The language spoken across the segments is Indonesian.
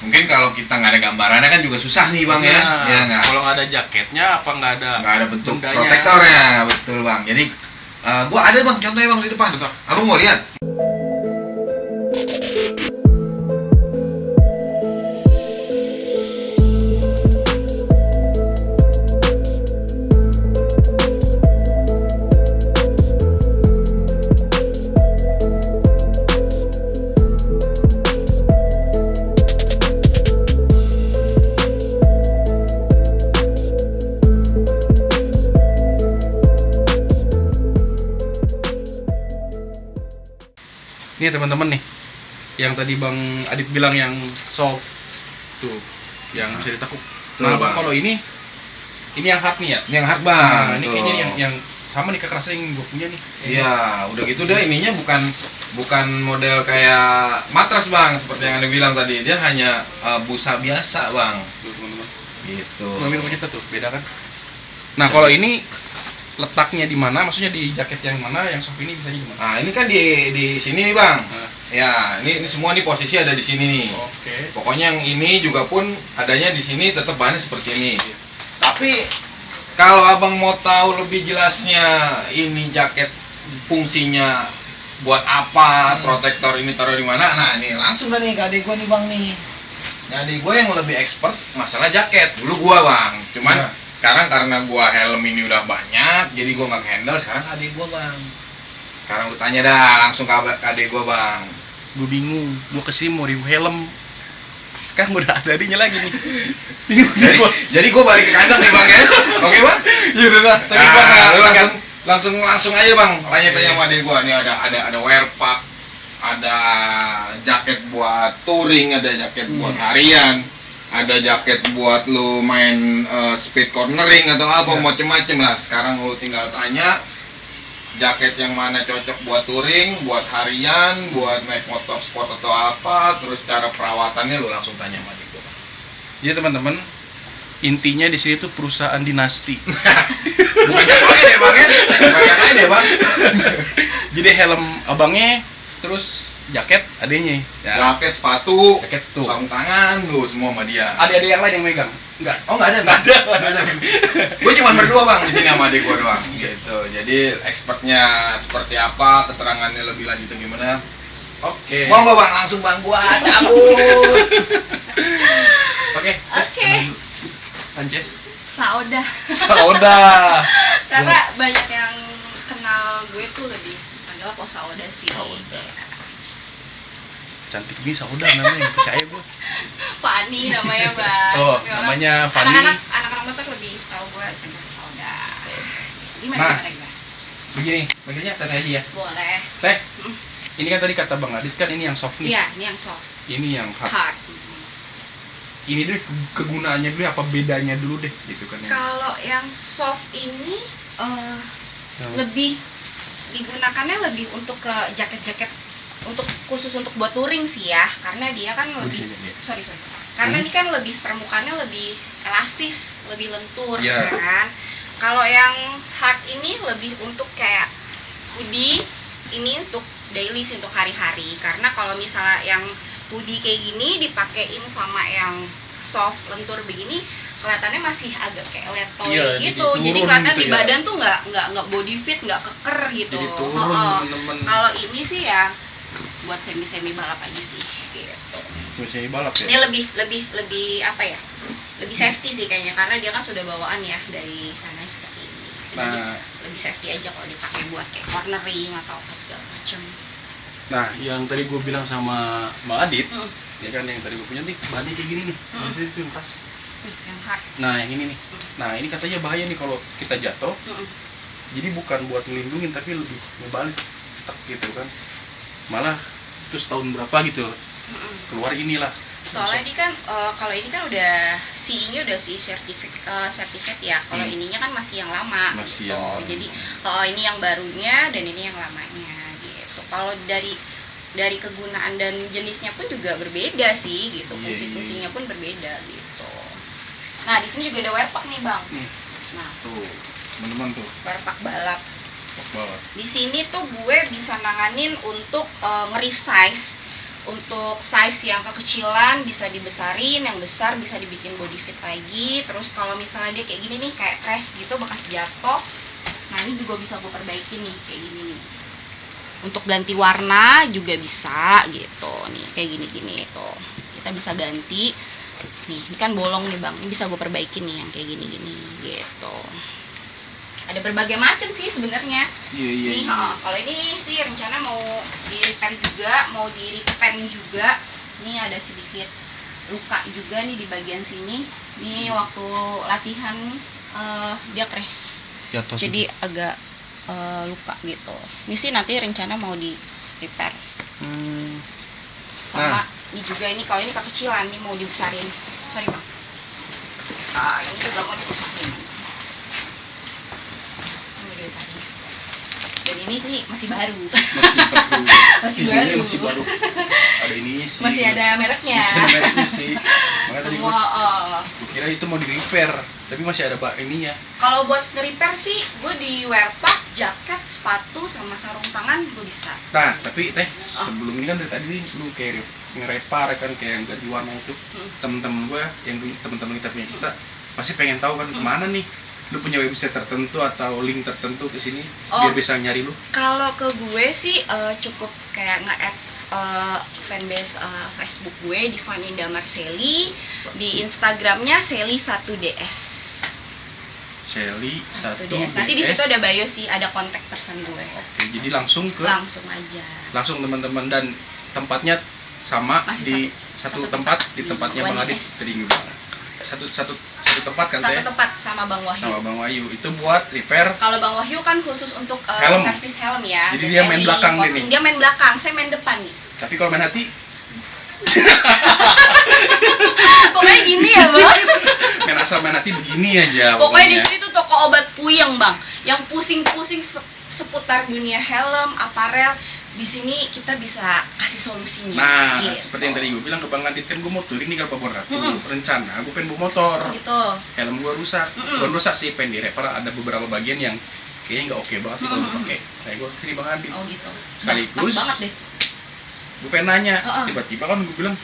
Mungkin kalau kita nggak ada gambarannya kan juga susah nih bang ya. Ya nggak. Kalau nggak ada jaketnya apa nggak ada bentuk bendanya. protektornya, betul bang. Jadi gua ada bang, contohnya bang di depan. Contoh. Abang mau lihat? Ini teman-teman nih, yang tadi Bang Adit bilang yang soft tuh, yang bisa ditekuk. Nah, Bang. kalau ini yang hard nih ya. Ini yang hard bang. Nah, ini kayaknya yang sama nih kekerasan yang gue punya nih. Iya, udah gitu deh ininya bukan model kayak matras bang, seperti yang anda bilang tadi. Dia hanya busa biasa bang. Tuh, teman-teman. Gitu. Mobil punya kita tuh, beda kan? Nah, kalau ini letaknya di mana? Maksudnya di jaket yang mana? Yang soft ini bisa di mana? Nah ini kan di sini nih bang. Nah. Ya, ini semua nih posisi ada di sini nih. Oke. Pokoknya yang ini juga pun adanya di sini tetap bahannya seperti ini. Tapi kalau abang mau tahu lebih jelasnya ini jaket fungsinya buat apa, protektor ini taruh di mana, nah ini langsung dah nih ke adik gua nih bang nih. Nah, adik gua yang lebih expert masalah jaket. Dulu gua bang, cuman Ya. sekarang karena gua helm ini udah banyak, jadi gua nggak handle. Sekarang ke adik gua bang. Sekarang lu tanya dah langsung ke adik gua bang. Gue bingung, gue kesini mau review helm. Sekarang udah ada adanya lagi nih. Bingung gua. Jadi gua balik ke kandang nih bang ya. Oke bang? Ya udah lah, tadi Nah, gua lu langsung aja bang, tanya sama adik gua. Nih ada wear pack, ada jaket buat touring, ada jaket buat harian, ada jaket buat lu main speed cornering atau apa, macem-macem lah. Sekarang lu tinggal tanya jaket yang mana cocok buat touring, buat harian, buat naik motor sport atau apa, terus cara perawatannya lu langsung tanya sama adik gua. Jadi teman-teman, intinya di sini tuh perusahaan dinasti. Bukan yang lain ya bang ya? Bukan yang lain ya bang? Jadi helm abangnya, terus jaket adanya. Ya. Jaket, sepatu, Jaket tuh. sarung tangan, lu semua sama dia. Ada yang lain yang megang? Enggak. Oh nggak ada, Nggak ada. Gue cuma berdua bang di sini sama adik gue doang. Gitu. Jadi expertnya seperti apa, keterangannya lebih lanjutnya gimana? Oke. Monggo bang, langsung bang gua cabut. Oke. Sanchez. Sauda. Sauda. Karena banyak yang kenal gue tuh lebih panggil apa Sauda sih. Sauda. Cantik nih Sauda namanya, percaya gue. Fani namanya bang. Oh, namanya Fani. Anak-anak motor lebih tahu gue panggil Sauda. Gimana Nah. gimana? Begini, manggilnya Teh aja ya. Boleh. Teh. Ini kan tadi kata Bang Adit kan ini yang soft nih. Iya, ini yang soft. Ini yang hard. Hard. Ini deh kegunaannya dulu apa bedanya dulu deh gitu kan ya. Kalau yang soft ini Yang- lebih digunakannya lebih untuk ke jaket-jaket untuk khusus untuk buat touring sih ya, karena dia kan di lebih sini dia. sorry karena ini kan lebih permukaannya lebih elastis, lebih lentur Iya. ya kan. Kalau yang hard ini lebih untuk kayak hoodie, ini untuk daily sih, untuk hari-hari. Karena kalau misalnya yang hoodie kayak gini dipakein sama yang soft lentur begini, kelihatannya masih agak kayak letoy Iya, gitu. jadi Jadi turun kelihatan gitu di ya. badan tuh nggak body fit, nggak keker gitu. Jadi turun Heeh. teman-teman. Kalau ini sih ya buat semi balap aja sih gitu. Masih balap ya. Ini lebih apa ya? Lebih safety sih kayaknya, karena dia kan sudah bawaan ya dari sana seperti ini. Jadi Nah. lebih safety aja kalau dipakai buat kayak cornering atau apa segala macam. Nah, yang tadi gue bilang sama Bang Adit, Hmm. ya kan yang tadi gue punya nih, bahannya kayak gini nih. Biasanya itu yang tas. Yang hard. Nah, yang ini nih. Nah, ini katanya bahaya nih kalau kita jatuh. Mm-mm. Jadi bukan buat ngelindungin tapi lebih ngebalik stuck gitu kan. Malah terus tahun berapa gitu Mm-mm. keluar inilah. Soalnya ini kan kalau ini kan udah CE-nya udah sertifikat ya. Kalau ininya kan masih yang lama. Masih gitu. yang- Jadi ini yang barunya dan ini yang lamanya gitu. Kalau dari kegunaan dan jenisnya pun juga berbeda sih gitu. Iya, Fungsi-fungsinya pun berbeda gitu. Nah, di sini juga ada wear pack nih, Bang. Nih, Nah, tuh, teman-teman tuh, wear pack balap. top banget. Di sini tuh gue bisa nanganin untuk nge-resize untuk size yang kekecilan bisa dibesarin, yang besar bisa dibikin body fit lagi. Terus kalau misalnya dia kayak gini nih, kayak crash gitu, bekas jatuh, nah ini juga bisa gue perbaiki nih, kayak gini nih. Untuk ganti warna juga bisa gitu, nih kayak gini-gini tuh. Kita bisa ganti. Nih, ini kan bolong nih bang, ini bisa gue perbaiki nih yang kayak gini-gini gitu. Ada berbagai macam sih sebenarnya. Nih, kalau ini sih rencana mau di repair juga, mau di repaint juga. Ini ada sedikit luka juga nih di bagian sini. Ini waktu latihan dia crash, Jatuh. jadi agak luka gitu. Ini sih nanti rencana mau di repair. Sama ini juga, ini kalau ini kekecilan nih mau dibesarin. Sorry bang. Ini juga mau dibesarin. Dan ini sih masih baru. Masih baru. Masih baru. Ada ini sih. Masih ada mereknya. Masih ada mereknya sih. Makanya tadi Semua gue kira itu mau di repair, tapi masih ada ininya. kalau buat nge-repair sih gue di wearpack, jaket, sepatu sama sarung tangan gue bisa. Nah, tapi sebelum ini kan dari tadi lu kayak nge-repar kan, kayak yang ganti warna itu. Temen-temen gue yang dulu temen-temen kita punya kita pasti pengen tahu kan kemana nih. Lu punya website tertentu atau link tertentu ke sini biar bisa nyari lu? Kalau ke gue sih cukup kayak nge-add fanbase Facebook gue di Vaninda Marceli, di Instagramnya Seli1ds. Seli1ds. Nanti di situ ada bio sih, ada kontak person gue. Oke, jadi langsung aja. Langsung teman-teman, dan tempatnya sama masih di satu tempat di tempatnya Bang Adit tadi bilang. Satu tempat kan satu tempat sama Bang Wahyu. Sama Bang Wahyu itu buat repair. Kalau Bang Wahyu kan khusus untuk helm. servis helm ya. Jadi dia main belakang coating. nih. Dia main belakang, saya main depan nih. Tapi kalau main hati Pokoknya gini ya bang. main asal main hati begini aja. Pokoknya di sini tuh toko obat puyeng bang, yang pusing-pusing seputar dunia helm, aparel. Di sini kita bisa kasih solusinya. Nah, gitu. seperti yang tadi gue bilang ke Bang Adit, kan gue mau touring nih kalau Papua Ratu. Rencana gue pengen bawa motor. Gitu. Helm gue rusak. Bukan rusak sih, pengen direpar. Ada beberapa bagian yang kayaknya nggak oke banget kalau gue pakai. Nah, gue kesini Bang Adit. Oh gitu. Sekaligus. Pas banget deh. Gue pengen nanya, tiba-tiba kan gue bilang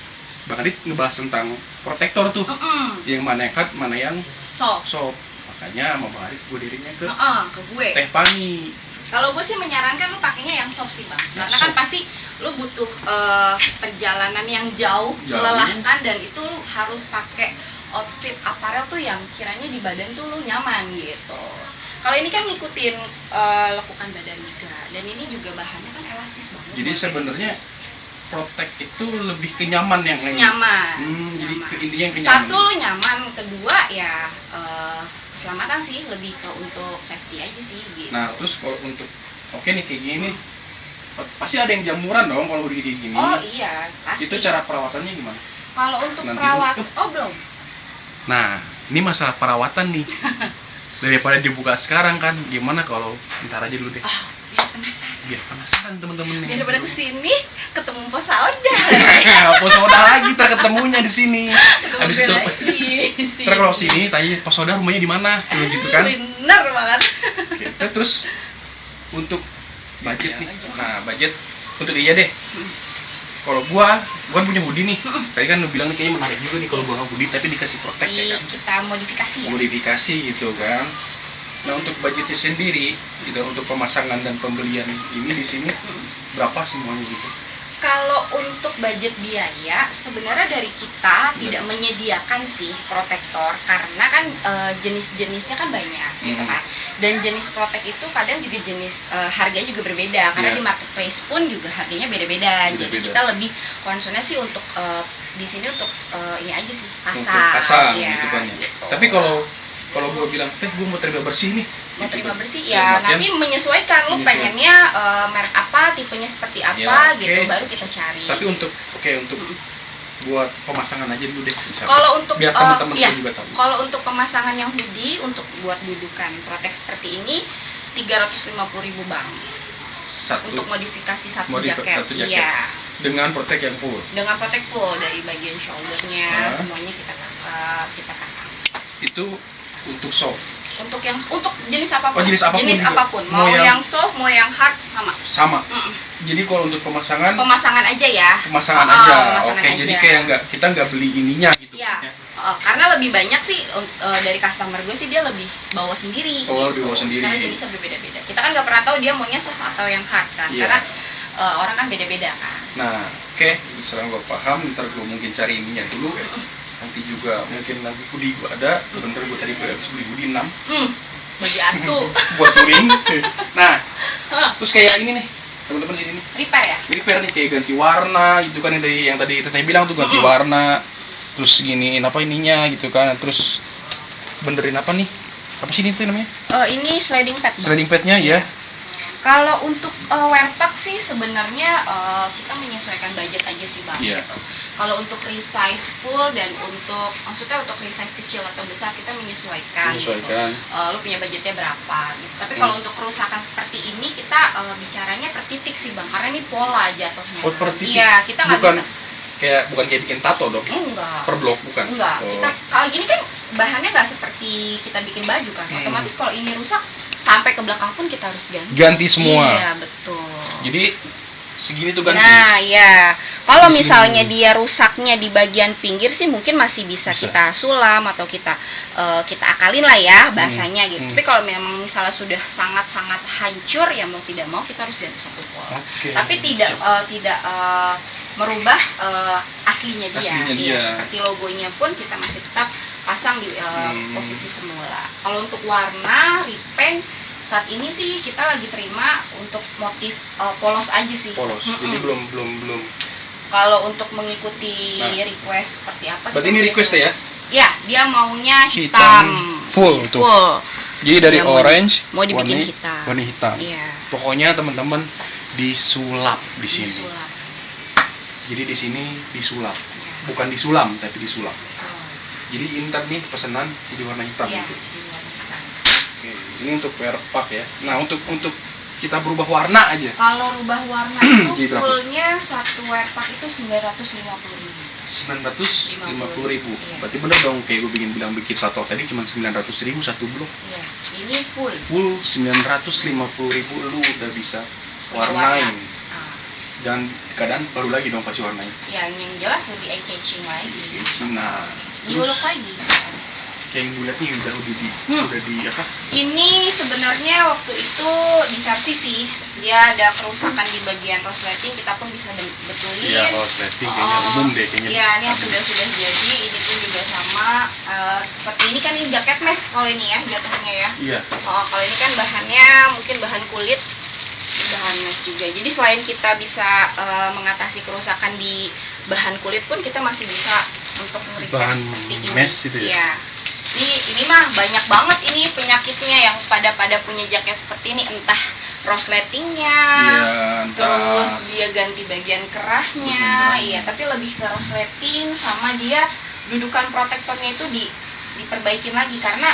Bang Adit ngebahas tentang protektor tuh, yang mana yang hard, mana yang soft. Makanya sama Bang Adit gue dirinya ke gue. Teh Pani. Kalau gue sih menyarankan lu pakainya yang soft sih bang, karena kan pasti lu butuh perjalanan yang jauh, melelahkan, dan itu lu harus pakai outfit aparel tuh yang kiranya di badan tuh lu nyaman gitu. Kalau ini kan ngikutin lekukan badan juga, dan ini juga bahannya kan elastis banget. Jadi sebenarnya Protect itu lebih kenyaman yang nyaman. Jadi intinya yang kenyaman. Satu lu nyaman, kedua ya keselamatan sih, lebih ke untuk safety aja sih gitu. Nah terus kalau untuk nih kayak gini pasti ada yang jamuran dong kalau udah kayak gini. Oh iya pasti. Itu cara perawatannya gimana? Kalau untuk perawatan, belum. Nah ini masalah perawatan nih. Daripada dibuka sekarang kan, gimana kalau ntar aja dulu deh. Biar penasaran temen-temen nih. Biar pada kesini ketemu Pos Sauda. Pos Sauda lagi terketemunya di sini. Habis itu ntar kalau sini tanya Pos Sauda rumahnya di mana, gitu kan? Bener banget. Oke. Terus untuk budget nih. Nah budget untuk dia deh. Kalau gua punya hoodie nih. Tadi kan lu bilang nih kayaknya menarik juga nih kalau gua hoodie tapi dikasih Protect ya kan. Kita modifikasi ya. Modifikasi gitu kan. Nah untuk budgetnya sendiri, gitu, untuk pemasangan dan pembelian ini di sini berapa semuanya gitu? Kalau untuk budget biaya, sebenarnya dari kita tidak menyediakan sih protektor, karena kan jenis-jenisnya kan banyak, gitu kan. Dan jenis protek itu kadang juga jenis harganya juga berbeda, karena di marketplace pun juga harganya beda-beda. Jadi kita lebih concernnya sih untuk di sini untuk ini aja sih, pasang ya, gitu kan. Gitu. Tapi kalau gue bilang, gue mau terima bersih nih. Mau terima bersih ya, nanti menyesuaikan lu pengennya merek apa, tipenya seperti apa gitu, baru kita cari. Tapi untuk buat pemasangan aja dulu deh. Kalau untuk biar teman-teman juga tahu. Kalau untuk pemasangan yang hoodie untuk buat dudukan Protect seperti ini 350.000 bang. Untuk modifikasi satu jaket. Iya. Dengan Protect yang full. Dengan Protect full dari bagian shouldernya semuanya kita pasang. Itu untuk soft. untuk jenis apapun. Oh, jenis apapun juga? apapun. Mau Mau yang- yang soft, mau yang hard sama. Sama. Jadi kalau untuk pemasangan Aja ya. pemasangan Oh, aja. pemasangan Oke, aja. jadi kayak kita nggak beli ininya gitu. Iya. Ya. Karena lebih banyak sih dari customer gue sih dia lebih bawa sendiri. Oh, lebih bawa sendiri. Karena jenisnya berbeda-beda. Kita kan nggak pernah tahu dia maunya soft atau yang hard kan. Iya. Karena orang kan beda-beda kan. Nah, oke, sekarang gue paham. Ntar gue mungkin cari ininya dulu. Nanti juga mungkin nanti hoodie gue ada. Sebentar gue tadi habis beli hoodie 6 Bagi atu. buat touring. Nah, terus kayak ini nih, teman-teman sini nih. Repair ya? Nih kayak ganti warna gitu kan, yang tadi Teteh bilang tuh ganti warna. Terus giniin apa ininya gitu kan. Terus benerin apa nih? Apa sih ini tuh namanya? Ini sliding pad. Bang. Sliding padnya ya. Kalau untuk wearpack sih sebenarnya kita menyesuaikan budget aja sih bang. Iya. Gitu. Kalau untuk resize full dan maksudnya untuk resize kecil atau besar kita menyesuaikan. Menyesuaikan. Gitu. Lu punya budgetnya berapa? Gitu. Tapi kalau untuk kerusakan seperti ini kita bicaranya per titik sih bang, karena ini pola jatuhnya. Oh, per titik? Iya, kita nggak bukan bisa. bukan kayak bikin tato dong. Enggak. Per blok bukan. Enggak. Oh. Kita kalau gini kan bahannya nggak seperti kita bikin baju kan. Otomatis kalau ini rusak sampai ke belakang pun kita harus ganti. Ganti semua. Iya, betul. Jadi segini tuh ganti. Nah, ya. Kalau Di sini. misalnya dia rusaknya di bagian pinggir sih mungkin masih bisa kita sulam atau kita akalin lah ya bahasanya gitu. Tapi kalau memang misalnya sudah sangat-sangat hancur ya mau tidak mau kita harus ganti satu pola. Oke. Tapi tidak merubah aslinya dia. Aslinya Iya, dia. seperti logonya pun kita masih tetap pasang di posisi semula. Kalau untuk warna, repaint saat ini sih kita lagi terima untuk motif polos aja sih. Polos. Jadi belum. Kalau untuk mengikuti Nah. request seperti apa? Berarti kita ini boleh request suruh. ya? Ya, dia maunya Hitam. hitam. Full tuh. Full. Jadi dari Iya, mau- orange mau dibikin warna- hitam. Warna hitam. Iya. Pokoknya teman-teman disulap di sini. Disulap. Jadi di sini disulap. Ya. Bukan disulam tapi disulap. Oh, Jadi ntar nih pesanan di warna hitam iya, gitu. di warna hitam. Oke, ini untuk wearpack ya. Nah, untuk kita berubah warna aja. Kalau rubah warna itu Jadi berapa? fullnya satu wearpack itu 950.000. 950.000. Iya. Berarti bener dong kayak gue bikin tato tadi cuma 900.000 satu blok. Iya, ini full. Full 950.000 lu udah bisa Punya warnain. warna. Ah, Dan keadaan baru lagi dong pasti warnain. yang jelas lebih eye catching lagi. Nah, Diuluk terus lagi. kayak yang gue lihat nih udah di apa? Ini sebenarnya waktu itu diservis sih. Dia ada kerusakan di bagian resleting, kita pun bisa betulin. Iya, kalau sleting kayaknya umum deh kayaknya. Iya, ini yang sudah jadi, ini pun juga sama. Seperti ini kan ini jaket mesh kalau ini ya jatuhnya ya. Iya. Kalau ini kan bahannya mungkin bahan kulit, ini bahan mesh juga. Jadi selain kita bisa mengatasi kerusakan di bahan kulit pun kita masih bisa untuk nge-repair Bahan seperti ini. mesh itu ya? Iya. Ini mah banyak banget ini penyakitnya yang pada punya jaket seperti ini, entah resletingnya, Iya, terus dia ganti bagian kerahnya, iya, tapi lebih ke resleting sama dia dudukan protektornya itu diperbaikin lagi karena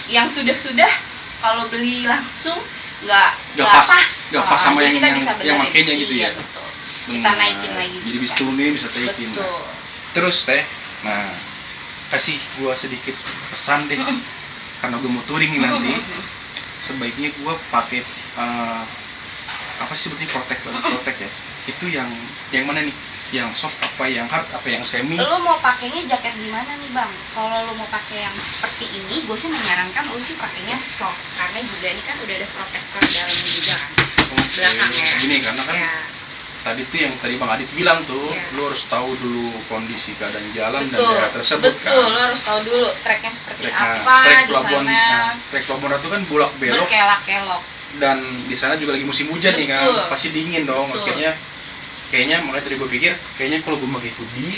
yang sudah kalau beli langsung nggak pas sama Jadi kita yang bisa benerin. makainya gitu Iya, ya. betul. Kita naikin lagi. Jadi bisa juga. turunin, bisa naikin. Betul. Terus teh, nah kasih gua sedikit pesan deh, karena gua mau touring nih nanti. Sebaiknya gua pakai apa sih sebetulnya protect ya? Itu yang mana nih? Yang soft apa yang hard apa yang semi? Lu mau pakainya jaket gimana nih bang? Kalau lu mau pakai yang seperti ini, gue sih menyarankan lu sih pakainya soft karena juga ini kan udah ada protektor dalamnya juga kan. Belakangnya. Gini karena kan Ya. tadi tuh yang tadi Bang Adit bilang tuh, Ya. lu harus tahu dulu kondisi keadaan jalan dan Betul, daerah tersebut betul. kan. Lu harus tahu dulu treknya seperti Trek apa di pelabuhan, sana. trek pelabuhan Ratu kan bolak belok Berkelak-kelok. dan di sana juga lagi musim hujan nih kan, Betul. pasti dingin dong. Betul. Kayaknya makanya tadi gue pikir kayaknya kalau gue pakai hoodie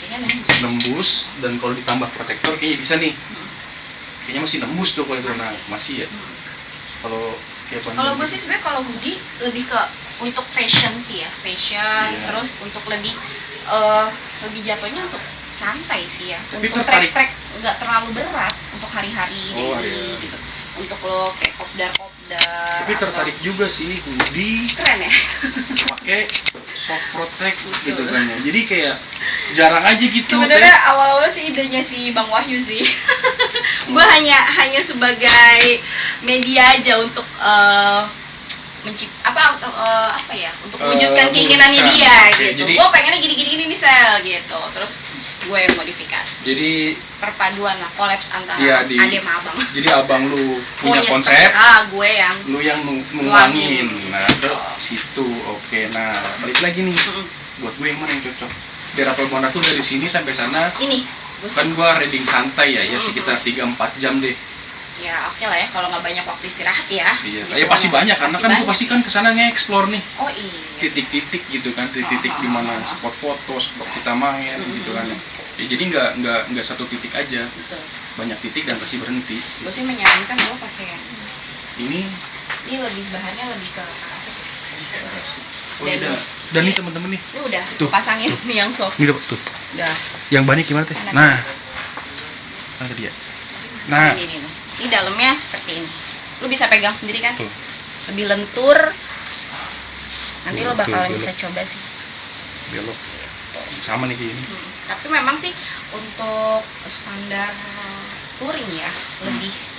Kayaknya nembus. nembus dan kalau ditambah protektor kayaknya bisa nih. Kayaknya masih nembus tuh kalau itu. Nah, masih ya. Kalau kayak Kalau gue sih sebenarnya kalau hoodie lebih ke untuk fashion sih ya, fashion. Iya. Terus untuk lebih jatuhnya untuk santai sih ya. Tapi Untuk tertarik- trek nggak terlalu berat untuk hari-hari Oh, daily iya. gitu. Untuk lo kayak kopdar. tapi tertarik juga sih hoodie Keren ya. pakai soft protect gitu kan ya. Jadi kayak jarang aja gitu. Sebenarnya awal-awal sih idenya si Bang Wahyu sih. Gue hanya sebagai media aja untuk untuk mewujudkan keinginannya dia Oke, gitu. jadi- Gue pengennya gini-gini nih Sel gitu. Terus gue yang modifikasi. Jadi Perpaduan lah, kolaps antara Iya, ade sama abang. jadi abang lu punya Maunya konsep, seperti- gue yang lu yang nuangin. nuangin. Nah, ke situ. Oke. Nah, balik lagi nih. Buat gue yang mana yang cocok? Biar apel Monas tuh dari sini sampai sana. ini gue Kan sih. gua reading santai ya sekitar 3-4 jam deh. Ya oke lah ya kalau nggak banyak waktu istirahat ya. Iya, Segitu pasti banyak karena kan banyak. gua pasti kan kesana nge-explore nih. Oh iya. Titik-titik gitu kan, titik-titik di mana spot foto, spot kita main gitu kan. Ya, jadi nggak satu titik aja, Betul. banyak titik dan pasti berhenti. Gue sih menyarankan lo pakai yang Ini ini lebih bahannya lebih ke karaset ya. oh iya. Dan nih teman-teman nih. Ini udah Tuh. pasangin nih yang soft. Ini dapat tuh. Udah. Yang banyak gimana teh? Enak. Nah. Ada dia. Nah, Ini nih. Ini dalamnya seperti ini. Lu bisa pegang sendiri kan? Tuh. Lebih lentur. Nanti lo Tuh, bakalan belok. bisa coba sih. belok. Sama nih kayak ini. Tapi memang sih untuk standar touring ya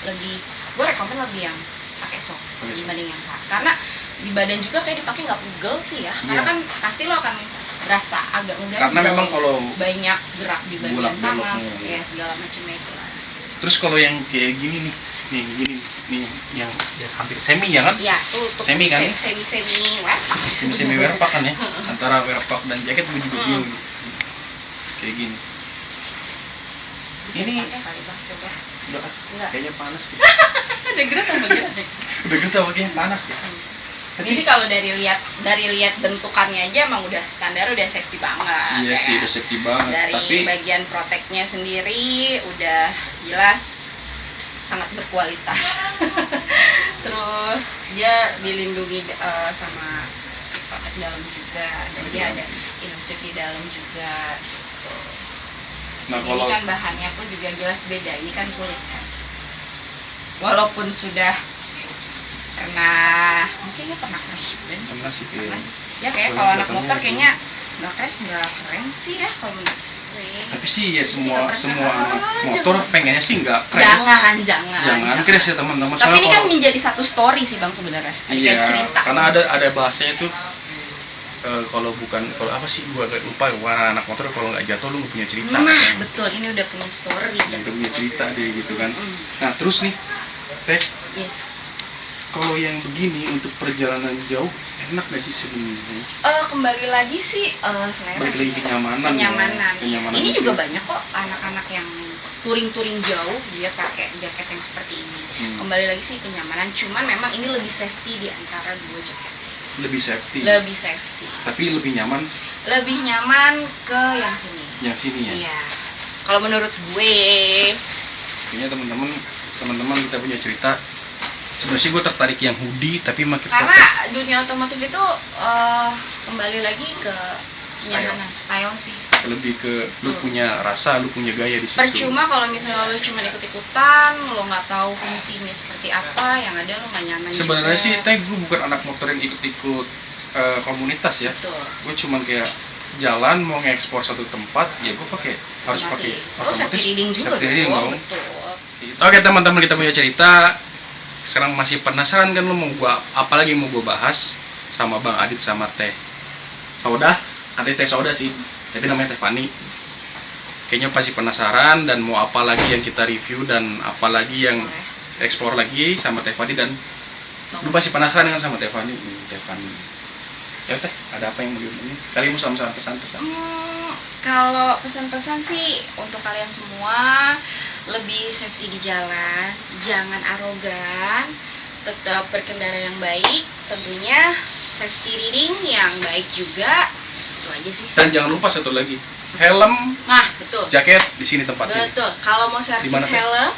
lebih gue rekomen lebih yang pakai soft dibanding yang hard karena di badan juga kayak dipakai nggak pegel sih ya karena Iya. kan pasti lo akan berasa agak ngeganjel Karena memang kalau banyak gerak di bagian bolak-balik, tangan iya. ya segala macamnya itu lah Terus kalau yang kayak gini nih gini nih yang ya, hampir semi ya kan? ya tuh Semi kan? semi wear Semi wearpack kan ya? Antara wearpack dan jaket gue juga bingung. Kayak gini. bisa Ini- dipakai kali bang coba Udah, Enggak. kayaknya panas deh. ada gerak sama gerak deh Udah gitu kayaknya panas deh. ini sih kalau dari lihat bentukannya aja emang udah standar udah safety banget Iya ya sih, kan? udah safety banget. Dari Tapi bagian proteknya sendiri udah jelas sangat berkualitas. Terus dia dilindungi sama protek dalam juga dan dia ada illustrate di dalam juga. Tuh. nah Ini kalau kan bahannya pun juga jelas beda. Ini kan kulit kan. Walaupun sudah mungkin pernah crash ban sih. Pernah sih, iya. Pernah sih. Ya kayak Soalnya kalau anak kelihatannya motor gitu. kayaknya nggak crash nggak keren sih ya kalau menurut gue. tapi sih ya semua Nggak pernah anak aja. motor pengennya sih nggak crash. Jangan. Crash ya teman-teman. Tapi Soalnya ini kan kalau- menjadi satu story sih bang sebenarnya. Iya, Kayak cerita. karena sih. ada bahasanya tuh kalau apa sih gua agak lupa warna anak motor kalau nggak jatuh lu nggak punya cerita. Nah katanya. betul ini udah punya story. Yang punya cerita deh gitu kan. Mm. Nah terus nih, Teh, Yes. kalau yang begini untuk perjalanan jauh enak gak sih sebenarnya? Kembali lagi sih selera Balik sih. lagi kenyamanan. Kenyamanan. Ya. Ini juga banyak kok anak-anak yang touring jauh dia pakai jaket yang seperti ini. Kembali lagi sih kenyamanan. Cuman memang ini lebih safety di antara dua jaket. Lebih safety. Lebih safety. Tapi lebih nyaman Lebih nyaman ke yang sini. yang sini ya. Iya. Kalau menurut gue, Kayaknya teman-teman kita punya cerita. Sebenarnya sih gue tertarik yang hoodie tapi makin karena dunia otomotif itu kembali lagi ke kenyamanan style sih. lebih ke lu punya rasa, lu punya gaya di situ. Percuma kalau misalnya lo cuma ikut-ikutan, lo nggak tahu fungsinya seperti apa, yang ada lo nggak nyaman. Sebenarnya juga. sih Teh gue bukan anak motor yang ikut-ikut komunitas ya. Betul. Gue cuman kayak jalan mau ngekspor satu tempat ya gue harus pakai Lo safety reading juga safety reading dong. dong. Betul. Oke teman-teman kita punya cerita. Sekarang masih penasaran kan lo mau gua apalagi mau gue bahas sama Bang Adit sama Teh Sauda, ada Teh Sauda sih, tapi namanya Teh Fani. Kayaknya pasti penasaran dan mau apa lagi yang kita review dan apa lagi yang explore lagi sama Teh Fani dan lu pasti penasaran kan sama Teh Fani. Teh Fani. Ya Teh, ada apa yang mau diomongin? Kali mau sama-sama pesan-pesan. Kalau pesan-pesan sih untuk kalian semua lebih safety di jalan, jangan arogan, tetap berkendara yang baik, tentunya safety reading yang baik juga. Itu aja sih. Dan jangan lupa satu lagi, helm, Nah, betul. jaket di sini tempatnya. Betul. Kalau mau Di servis mana, Teh? helm,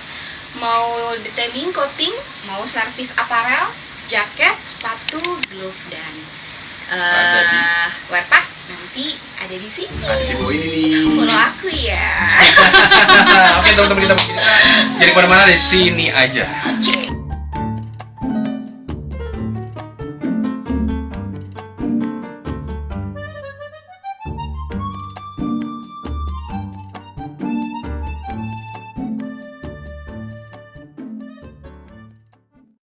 mau detailing, coating, mau servis aparel, jaket, sepatu, glove dan Ada di? wearpack nanti ada di sini. Ada di bawah ini nih. Follow aku ya. Oke teman-teman kita mau cerita. Jadi kemana-mana di sini aja. Oke.